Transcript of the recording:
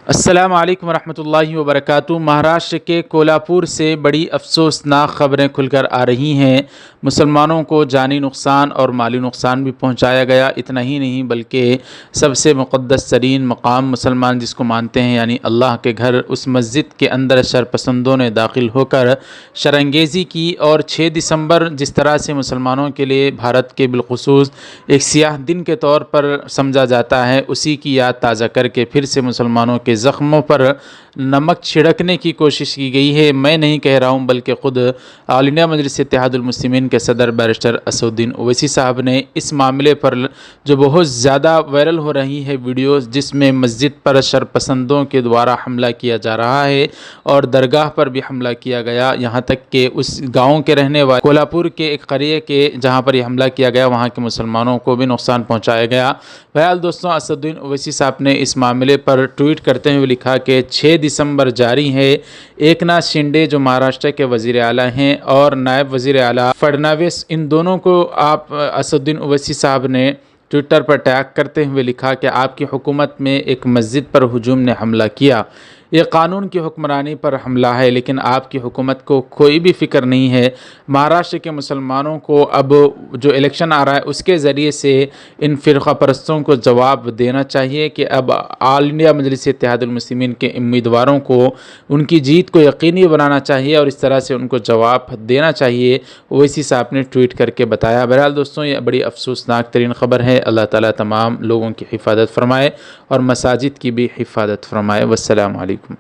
अस्सलाम वालेकुम वरहमतुल्लाहि वबरकातुहू। महाराष्ट्र के कोल्हापुर से बड़ी अफसोसनाक ख़बरें खुलकर आ रही हैं। मुसलमानों को जानी नुकसान और माली नुकसान भी पहुंचाया गया। इतना ही नहीं बल्कि सबसे मुक़द्दस तरीन मकाम मुसलमान जिसको मानते हैं यानी अल्लाह के घर, उस मस्जिद के अंदर शरपसंदों ने दाखिल होकर शरंगेज़ी की। और 6 दिसंबर जिस तरह से मुसलमानों के लिए भारत के बिलखुसूस एक सियाह दिन के तौर पर समझा जाता है, उसी की याद ताज़ा करके फिर से मुसलमानों के ज़ख्मों पर नमक छिड़कने की कोशिश की गई है। मैं नहीं कह रहा हूँ बल्कि ख़ुद ऑल इंडिया मजलिस इत्तेहादुल मुस्लिमीन के सदर बैरिस्टर असदुद्दीन ओवैसी साहब ने इस मामले पर जो बहुत ज़्यादा वायरल हो रही है वीडियोस, जिसमें मस्जिद पर शरपसंदों के द्वारा हमला किया जा रहा है और दरगाह पर भी हमला किया गया, यहाँ तक कि उस गाँव के रहने वाले कोल्हापुर के एक करिए के जहाँ पर यह हमला किया गया वहाँ के मुसलमानों को भी नुकसान पहुँचाया गया। बहरहाल दोस्तों, असदुद्दीन ओवैसी साहब ने इस मामले पर ट्वीट करते हुए लिखा कि 6 दिसंबर जारी है। एकनाथ शिंदे जो महाराष्ट्र के वज़ीर आला हैं और नायब वज़ीर आला फडणवीस, इन दोनों को आप असदुद्दीन ओवैसी साहब ने ट्विटर पर टैग करते हुए लिखा कि आपकी हुकूमत में एक मस्जिद पर हुजूम ने हमला किया। ये कानून की हुक्मरानी पर हमला है, लेकिन आपकी हुकूमत को कोई भी फ़िक्र नहीं है। महाराष्ट्र के मुसलमानों को अब जो इलेक्शन आ रहा है उसके ज़रिए से इन फ़िरक़ा परस्तों को जवाब देना चाहिए कि अब ऑल इंडिया मजलिस इत्तेहादुल मुस्लिमीन के उम्मीदवारों को उनकी जीत को यकीनी बनाना चाहिए और इस तरह से उनको जवाब देना चाहिए। ओवैसी साहब ने ट्वीट करके बताया। बहरहाल दोस्तों, ये बड़ी अफसोसनाक तरीन ख़बर है। अल्लाह ताला तमाम लोगों की हिफाजत फ़रमाए और मसाजिद की भी हिफाजत फ़रमाए। वस्सलाम अलैकुम।